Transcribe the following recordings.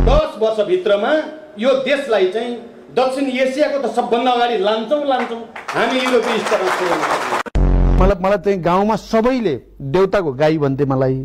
10 वर्षभित्रमा यो देशलाई चाहिँ दक्षिण एसियाको त सबभन्दा अगाडि लान्छौँ हामी युरोपीय स्तरमा पुर्याउन सक्छौँ। मलाई चाहिँ गाउँमा सबैले देउताको गाई भन्थे मलाई।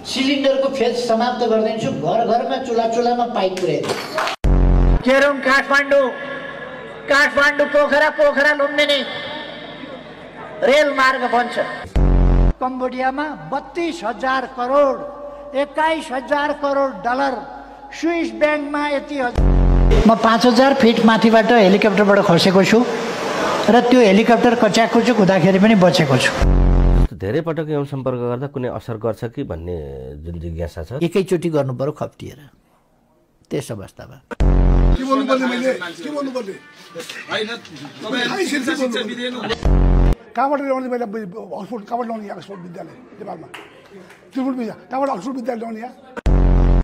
सिलिन्डरको फेज समाप्त गरिदिन्छु, घर घरमा चुलामा पाइप पुर्याइदिन्छु। केरम काठमाडौँ पोखरा लुम्बिनी रेल मार्ग बन्छ। कम्बोडियामा 32,000 करोड 21,000 करोड डलर स्विस ब्याङ्कमा यति। म 5,000 फिट माथिबाट हेलिकप्टरबाट खसेको छु र त्यो हेलिकप्टर कच्याकुचुक हुँदाखेरि पनि बचेको छु। धेरै पटक यौन सम्पर्क गर्दा कुनै असर गर्छ कि भन्ने जुन जिज्ञासा छ, एकैचोटि गर्नु पर्यो खप्टिएर त्यस अवस्थामा। कहाँबाट ल्याउने मैले अक्सफोर्ड कहाँबाट ल्याउने अक्सफोर्ड विद्यालय नेपालमा त्रिपुर कहाँबाट अक्सफोर्ड विद्यालय ल्याउने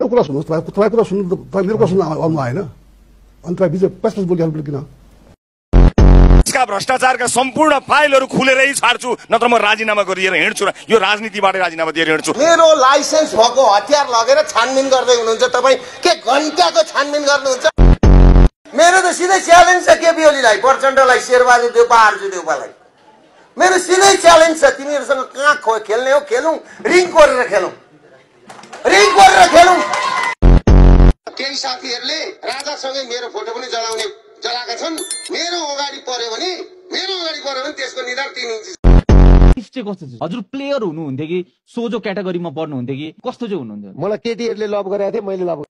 कुरा सुन्नुहोस्। तपाईँ कुरा सुन्नु, तपाईँ मेरो कुरा सुन्नु आउनु आएन अनि तपाईँ बिच पस बोलिहाल्नु किन? भ्रष्टाचारका सम्पूर्ण फाइलहरू खुलेरै छाड्छु, नत्र म राजीनामा गरिएर हिँड्छु र यो राजनीतिबाट राजीनामा दिएर हिँड्छु। मेरो लाइसेन्स भएको हतियार लगेर छानबिन गर्दै हुनुहुन्छ तपाईँ, के घण्टाको छानबिन गर्नुहुन्छ? मेरो त सिधै च्यालेन्ज छ केपी ओलीलाई, प्रचण्डलाई, शेरबहादुर देउपा, आरजु देउपालाई मेरो सिधै च्यालेन्ज छ। तिमीहरूसँग कहाँ खेल्ने हो खेलौँ, रिङ गरेर खेलौँ। केही साथीहरूले राजासँगै मेरो फोटो पनि जलाएका छन्। मेरो अगाडि पर्यो भने त्यसको निधार 3 इन्च। चाहिँ कस्तो छ हजुर? प्लेयर हुनुहुन्थ्यो कि सोझो क्याटेगोरीमा पर्नुहुन्थ्यो कि कस्तो चाहिँ हुनुहुन्थ्यो? मलाई केटीहरूले लभ गरेको थिए, मैले लभ।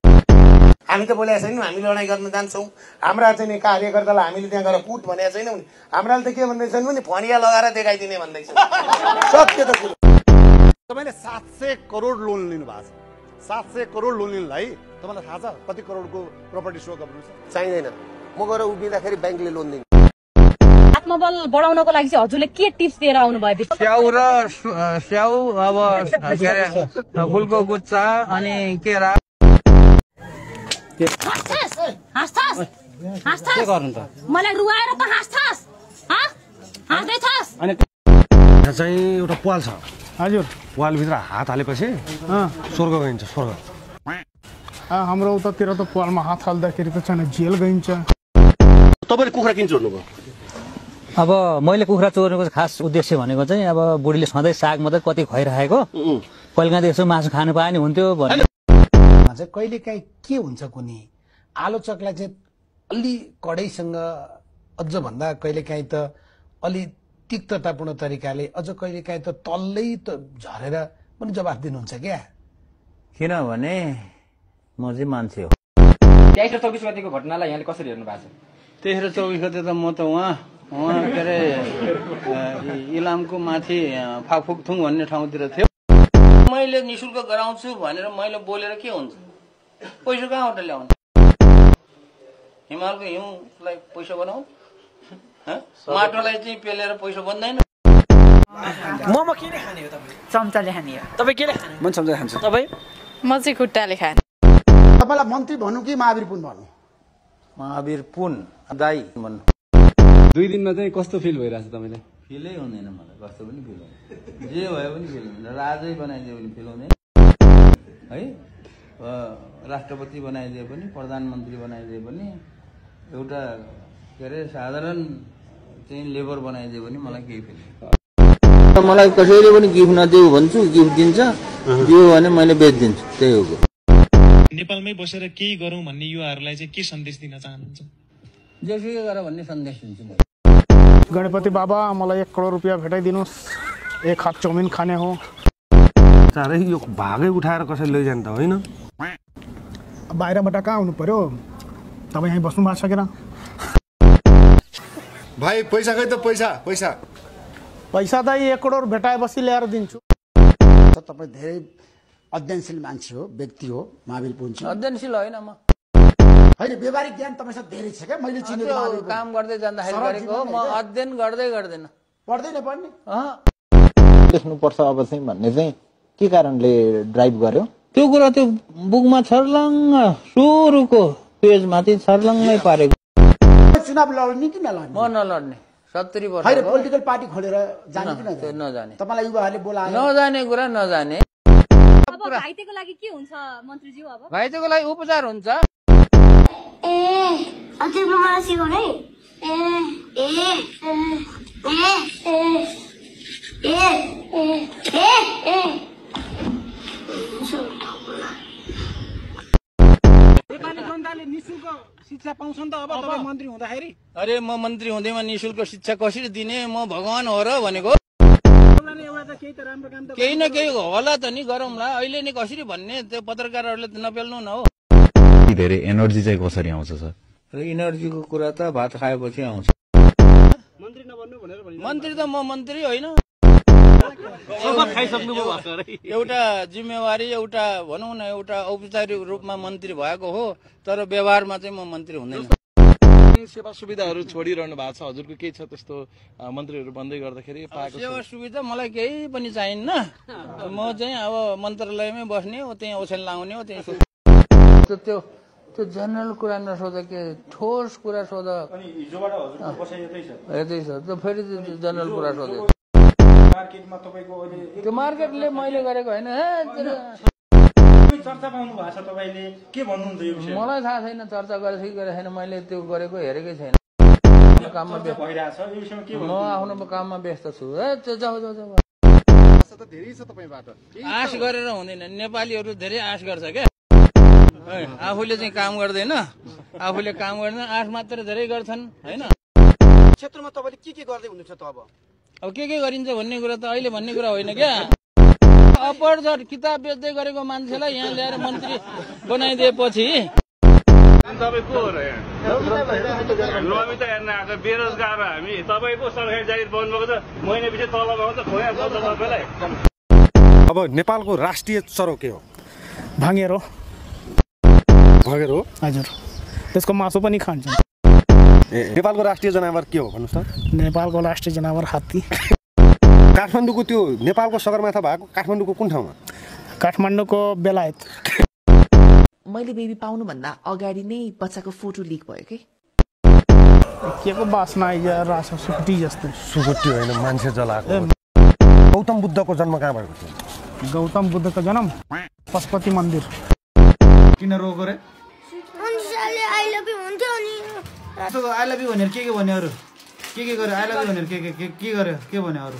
हामी त बोलेका छैनौँ हामी लडाइँ गर्न जान्छौँ। हाम्रा चाहिँ कार्यकर्तालाई हामीले त्यहाँ गएर पुट भनेका छैनौँ। हाम्राले त के भन्दैछन् भने फनिया लगाएर देखाइदिने भन्दैछ। सत्य त कुरो। तपाईँले 700 करोड लोन लिनु भएको छ। 700 करोड लोन लिनुलाई तपाईँलाई थाहा छ कति करोडको प्रपर्टी सो गर्नु छ? चाहिँदैन। म गएर उभिँदाखेरि ब्याङ्कले लोन दिन्छ। आत्मबल बढाउनको लागि चाहिँ हजुरले के टिप्स दिएर आउनु भयो? स्याउ अब के अरे फुलको गुच्छा अनि केरा। मलाई रुवाएर त हाँस्दै अनि चाहिँ एउटा पाल छ हजुर, पालभित्र हात हालेपछि स्वर्ग गइन्छ। स्वर्ग हाम्रो उतातिर त पालमा हात हाल्दाखेरि त छैन जेल गइन्छ। तपाईँले कुखुरा किन चोर्नु भयो? अब मैले कुखुरा चोर्नुको खास उद्देश्य भनेको चाहिँ अब बुढीले सधैँ साग मात्रै कति खुवाइरहेको, कहिलेकाहीँ यसो मासु खानु पाए नि हुन्थ्यो भने चाहिँ कहिलेकाहीँ के हुन्छ कुनै आलोचकलाई चाहिँ अलि कडैसँग अझ भन्दा कहिलेकाहीँ त अलि तिक्ततापूर्ण तरिकाले अझ कहिलेकाहीँ त तल्लै त झरेर पनि जवाफ दिनुहुन्छ क्या। किनभने म चाहिँ मान्छे हो। 23 र 24 गतिको घटनालाई यहाँले कसरी हेर्नु भएको छ? 23 र 24 गते त म त उहाँ के अरे इलामको माथि फाकफुकथुङ भन्ने ठाउँतिर थियो। मैले निशुल्क गराउँछु भनेर मैले बोलेर के हुन्छ? पैसा कहाँबाट ल्याउनु? हिमालको हिउँलाई पैसा बनाऊ, माटोलाई चाहिँ पेलेर पैसा बन्दैन। मोमो केले खाने हो तपाईँ? चम्चाले खाने हो। तपाईँ केले खाने? म चम्चा खान्छु। तपाईँ? म चाहिँ खुट्टाले खाने। तपाईँलाई मन्त्री भन्नु कि महावीर पुन भन्नु? महावीर पुन दाई भन्नु। 2 दिनमा चाहिँ कस्तो फिल भइरहेछ तपाईँलाई? फिलै हुँदैन मलाई, कस्तो पनि फिल हुँदैन। जे भयो पनि फिल हुँदैन। राजै बनाइदियो भने फिल हुँदैन है, राष्ट्रपति बनाइदिए पनि, प्रधानमन्त्री बनाइदिए पनि, एउटा के अरे साधारण चाहिँ लेबर बनाइदियो भने मलाई केही फिल हुँदैन। मलाई कसैले पनि गिफ्ट नदेऊ भन्छु, गिफ्ट दिन्छ, दियो भने मैले बेचिदिन्छु, त्यही हो। नेपालमै बसेर केही गरौँ भन्ने युवाहरूलाई चाहिँ के सन्देश दिन चाहनुहुन्छ? जेसुकै गर भन्ने सन्देश दिन्छु। गणपति बाबा मलाई 1 करोड रुपियाँ भेटाइदिनुहोस्, 1 हात चाउमिन खाने हो। साह्रै यो भागै उठाएर कसैले लैजाने त होइन? बाहिरबाट कहाँ आउनु पर्यो? तपाईँ यहीँ बस्नु भएको छ किन? भाइ पैसा खै त पैसा त 1 करोड भेटाएपछि ल्याएर दिन्छु। तपाईँ धेरै अध्ययनशील मान्छे हो, व्यक्ति हो महावीर पुन। अध्ययनशील होइन म, होइन व्यवहारिक ज्ञान तपाईँसँग धेरै छ क्या। मैले चिनेको काम गर्दै जाँदाखेरि गरेको हो, म अध्ययन गर्दैन। पढ्दैन पढ्ने लेख्नुपर्छ अब चाहिँ भन्ने चाहिँ के कारणले ड्राइभ गर्यो त्यो कुरा? त्यो बुकमा छर्लङ्ग सुरुको पेजमाथि छर्लङ्गै पारेको। चुनाव लड्ने कि नलड्ने? म नलड्ने। 70 वर्ष होइन, पोलिटिकल पार्टी खोलेर जाने कि नजाने? तपाईँलाई युवाहरूले बोलाए नजाने कुरा नजाने। अब कुरा घाइतेको लागि के हुन्छ मन्त्रीज्यू अब घाइतेको लागि उपचार हुन्छ तिम्रो मलाई सिकाउनु है नेपाली जनताले निशुल्क शिक्षा पाउँछन् त अब तपाईँ मन्त्री हुँदाखेरि अरे म मन्त्री हुँदैमा निशुल्क शिक्षा कसरी दिने म भगवान हो र भनेको केही न केही होला त नि गरौँला अहिले नि कसरी भन्ने त्यो पत्रकारहरूले नपेल्नु न हो धेरै एनर्जी चाहिँ कसरी आउँछ सर र एनर्जीको कुरा त भात खाएपछि आउँछ मन्त्री त म मन्त्री होइन एउटा जिम्मेवारी एउटा भनौँ न एउटा औपचारिक रूपमा मन्त्री भएको हो तर व्यवहारमा चाहिँ म मन्त्री हुँदैन सेवा सुविधाहरू छोडिरहनु भएको छ हजुरको केही छ त्यस्तो मन्त्रीहरू बन्दै गर्दाखेरि पाएको सेवा सुविधा मलाई केही पनि चाहिन्न म चाहिँ अब मन्त्रालयमै बस्ने हो त्यही ओछ्यान लाउने हो त्यही त्यो जनरल कुरा नसोध के ठोस कुरा सोध यतै छ त फेरि जनरल कुरा सोध्यो त्यो मार्केटले मैले गरेको होइन चर्चा पाउनु भएको छ तपाईले के भन्नुहुन्छ यो विषयमा मलाई थाहा छैन चर्चा गरेछ कि गरेको छैन मैले त्यो गरेको हेरेकै छैन काममा भइरहेछ यो विषयमा के म आफ्नो काममा व्यस्त छु जाऊ धेरै छ तपाईबाट आश गरेर हुँदैन नेपालीहरू धेरै आश गर्छ क्या आफूले चाहिँ काम गर्दैन आफूले काम गर्दैन आश मात्र धेरै गर्छन् होइन क्षेत्रमा तपाईले के गर्दै हुनुहुन्छ त अब के गरिन्छ भन्ने कुरा त अहिले भन्ने कुरा होइन क्या अपरझट किताब बेच्दै गरेको मान्छेलाई यहाँ ल्याएर मन्त्री बनाइदिएपछि तपाईँ को हो र यहाँ नमित हेर्न आएको बेरोजगार हामी तपाईँ पो सरकारी जागिर बन्नुभएको छ महिना पछि तलब आउँछ खोया पर्छ तपाईँलाई अब नेपालको राष्ट्रिय चरो के हो भाँगेर हो हजुर त्यसको मासु पनि खान्छ नेपालको राष्ट्रिय जनावर के हो भन्नुहोस् त नेपालको राष्ट्रिय जनावर हात्ती काठमाडौँको त्यो नेपालको सगरमाथा भएको काठमाडौँको कुन ठाउँमा काठमाडौँको बेलायत मैले बेबी पाउनु भन्दा अगाडि नै बच्चाको फोटो लिक भयो के को बासना आइरहेछ सुकुटी जस्तो सुकुटी होइन मान्छे जलाएको गौतम बुद्धको जन्म कहाँ भएको थियो गौतम बुद्धको जन्म पशुपति मन्दिर किन रोको रे मन्त्रीले आई लभ यु हुन्थ्यो अनि आई लभ यु भनेर के भन्यो अरु के गर्यो आई लभ यु भनेर के गर्यो के भन्यो अरु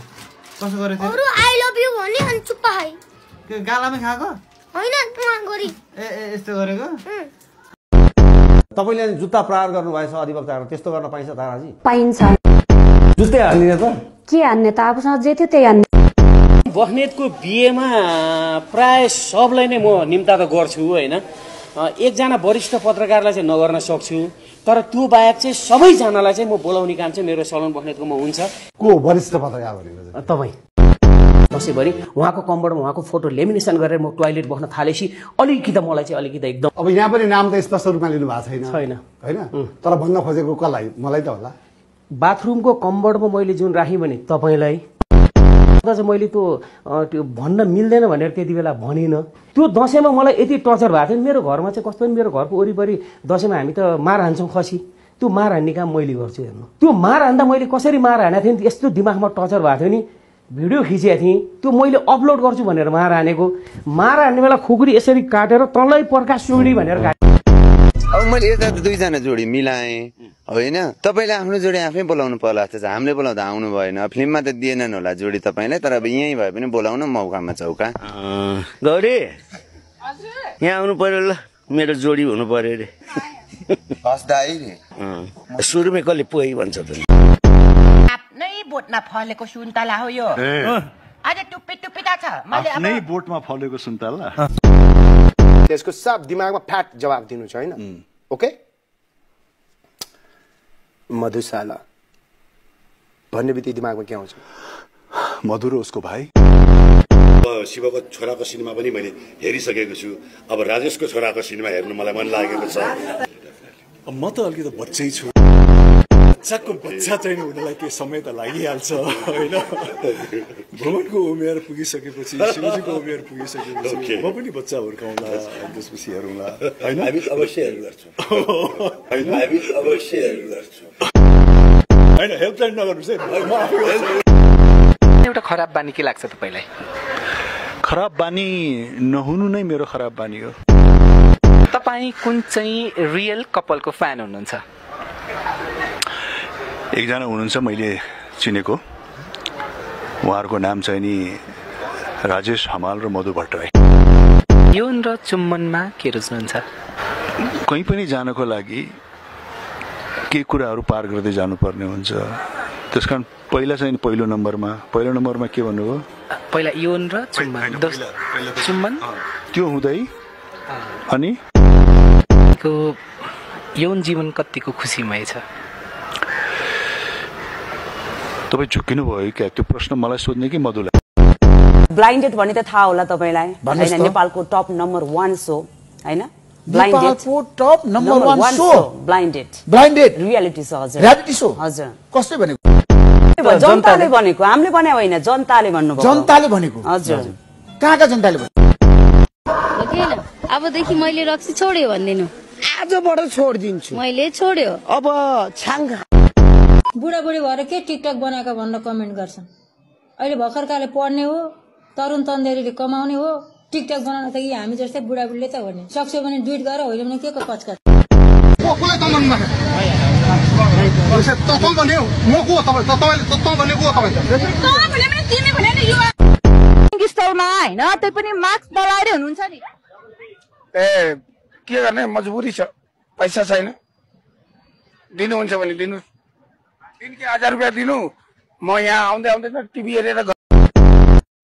कसो गर्यो त्यो अरु आई लभ यु भन्ने अनि चुप्प खाइ के गालामै खाएको हैन तुवा गरी ए यस्तो गरेको तपाईले जुत्ता प्रहार गर्नु भएछ अधिवक्ताहरु त्यस्तो गर्न पाइन्छ ताराजी पाइन्छ जुत्तै हान्दिने त के हान्ने त आफूसँग जे थियो त्यही हान्ने बस्नेतको बिहेमा प्राय सबलाई नै म निम्ता त गर्छु हैन एकजना वरिष्ठ पत्रकारलाई चाहिँ नगर्न सक्छु तर त्यो बाहेक चाहिँ सबैजनालाई चाहिँ म बोलाउने काम चाहिँ मेरो सलन बस्नेतकोमा हुन्छ को वरिष्ठ पत्रकार भनेको तपाईँ दसैँभरि उहाँको कम्बरमा उहाँको फोटो लेमिनेसन गरेर म टोयलेट बस्न थालेपछि अलिकति मलाई चाहिँ अलिकति एकदम अब यहाँ पनि नाम त स्पष्ट रूपमा लिनु भएको छैन हैन तर भन्न खोजेको कसलाई मलाई त होला बाथरुमको कम्बरमा मैले जुन राखेँ भने तपाईँलाई चाहिँ मैले त्यो भन्न मिल्दैन भनेर त्यति बेला भनिनँ त्यो दसैँमा मलाई यति टर्चर भएको थियो मेरो घरमा चाहिँ कस्तो मेरो घरको वरिपरि दसैँमा हामी त मार हान्छौँ खसी त्यो मार हान्ने काम मैले गर्छु हेर्नु त्यो मार हान्दा मैले कसरी मार हानेको थिएँ यस्तो दिमागमा टर्चर भएको थियो नि भिडियो खिचेको थिएँ त्यो मैले अपलोड गर्छु भनेर मार हानेको मार हान्ने बेला खुकुरी यसरी काटेर तलै पर्का सुडी भनेर काटेँ अब मैले यता दुईजना जोडी मिलाएँ होइन तपाईँले आफ्नो जोडी आफै बोलाउनु पर्ला थियो हामीले बोलाउँदा आउनु भएन फिल्ममा त दिएनन् होला जोडी तपाईँलाई तर अब यहीँ भए पनि बोलाउन मौकामा चौका गौरी यहाँ आउनु पर्यो ल मेरो जोडी हुनु पर्यो अरे सुरुमै कसले पोइ भन्छ त आफ्नै बोटमा फलेको सुन्तला हो यो आज टुप्पी टुप्पीदा छ आफ्नै बोटमा फलेको सुन्तला त्यसको सब दिमागमा फ्याट जवाब दिनु छ हैन ओके मधुशाला भन्ने बित्तिकै दिमागमा के आउँछ मधुरो उसको भाइ शिवको छोराको सिनेमा पनि मैले हेरिसकेको छु अब राजेशको छोराको सिनेमा हेर्नु मलाई मन लागेको छ म त अलिकति बच्चै छु बच्चाको बच्चा चाहिँ हुनलाई के समय त लागिहाल्छ होइन भ्रमणको उमेर पुगिसकेपछि शिवजीको उमेर पुगिसकेपछि म पनि बच्चा हुर्काउँला त्यसपछि हेरौँला होइन हामी अवश्य हेर्नु गर्छौँ हामी अवश्य हेर्नु गर्छौँ होइन हेल्पलाइन नगर्नुहोस् है एउटा खराब बानी के लाग्छ तपाईँलाई खराब बानी नहुनु नै मेरो खराब बानी हो। तपाईँ कुन चाहिँ रियल कपलको फ्यान हुनुहुन्छ? एकजना हुनुहुन्छ मैले चिनेको, उहाँहरूको नाम चाहिँ नि राजेश हमाल र मधु भट्टराई। यौन र चुम्बनमा के रुच्नुहुन्छ? कहीँ पनि जानको लागि के कुराहरू पार गर्दै जानुपर्ने हुन्छ, त्यसकारण पहिला चाहिँ पहिलो नम्बरमा के भन्नुभयो? पहिला यौन र चुम्बन। चुम्बन त्यो हुँदै अनि यौन जीवन कतिको खुसीमय छ? तपाईँ झुक्किनु भयो क्या? त्यो प्रश्न मलाई सोध्ने कि मधुलाई? ब्लाइन्डेड भन्ने त थाहा होला तपाईलाई हैन? नेपालको टप नम्बर 1 शो हैन? नेपालको top number 1 show blinded reality show. हजुर रियालिटी शो। हजुर कसले भनेको? जनताले भनेको, हामीले भने होइन, जनताले भन्नुभयो। जनताले भनेको? हजुर। कहाँका जनताले भनेको? अबदेखि मैले रक्सी छोड्यो भन्दिनु। आजबाट छोड्दिन्छु। मैले छोड्यो। अब छाङ्गा बुढाबुढी भएर के टिकटक बनाएको भनेर कमेन्ट गर्छन्। अहिले भर्खरकाले पढ्ने हो, तरुण तन्देरीले कमाउने हो, टिकटक बनाउन त हामी जस्तै बुढाबुढीले त हो नि। सक्यो भने ट्विट गर, होइन भने के को कचकच। स्थलमा हैन, तै पनि मास्क लगाएर हुनुहुन्छ नि। ए के गर्ने, मजबुरी छ, पैसा छैन। दिनुहुन्छ भने दिनु, दिनकै 1000 रुपियाँ दिनु। म यहाँ आउँदै आउँदै टिभी हेरेर।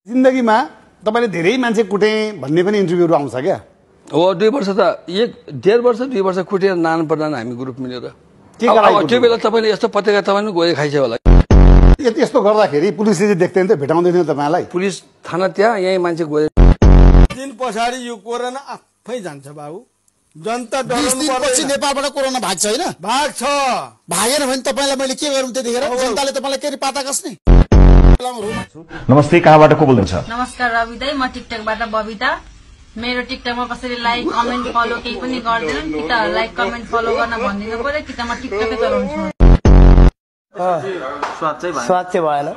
जिन्दगीमा तपाईले धेरै मान्छे कुटे भन्ने पनि इन्टरभ्यूहरु आउँछ क्या? हो, 2 वर्ष त 1.5 वर्ष 2 वर्ष कुटेर नान प्रधान हामी ग्रुप मिलेर। अब त्यो बेला तपाईँले यस्तो पत्रिका तपाईँ गए खाइछ होला। यस्तो गर्दाखेरि पुलिसले देख्दैन त, भेटाउँदैन तपाईलाई? पुलिस थाना त्यहाँ, यही मान्छे गए। दिन पछाडि यो कोरोना आफै जान्छ बाबु। जनता 20 दिनपछि नेपालबाट कोरोना भाग्छ हैन? भाग्छ। भागेन भने तपाईलाई मैले के गरौँ त्यतिखेर? जनताले तपाईलाई के पाता कसले? नमस्ते, कहाँबाट को बोल्नुहुन्छ? नमस्कार रवि दाई, म टिकटकबाट बबिता। मेरो टिकटकमा कसरी लाइक कमेन्ट फलो केही पनि गर्दैनन्। कि त लाइक कमेन्ट फलो गर्न भन्दिनु पर्यो, कि त म टिकटकै चलाउँछु। स्वाद चाहिँ भएन।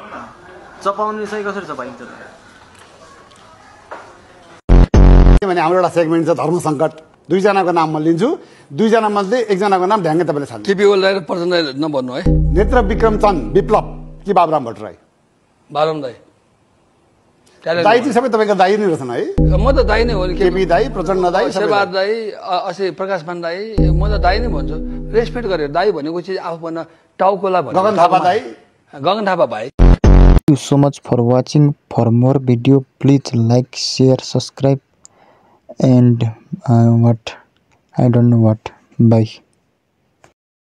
चपाउने चाहिँ कसरी चपाइन्छ त? भने हाम्रो एउटा सेगमेन्ट छ धर्म संकट। 2 जनाको नाम म लिन्छु, 2 जना मध्ये 1 जनाको नाम ढ्याङ्गे तपाईले छान्नु। केपी ओली र प्रचण्ड दाइ नभन्नु है। नेत्र विक्रम चन्द विप्लव कि बाबुराम भट्टराई? बाबुराम दाइ। दाइ चाहिँ सबै तपाईको दाइ नै रहेछन् है? म त दाइ नै हो नि। केपी दाइ, प्रचण्ड दाइ, शेरबहादुर दाइ, असि प्रकाशमान दाइ, म त दाइ नै भन्छु। रेस्पेक्ट गरेर दाइ भनेको चाहिँ आफूभन्दा टाउकोला भन्नु। गगन थापा दाइ। गगन थापा भाइ। Thank you so much for watching. For more video, please like, share, subscribe, and I don't know what. Bye.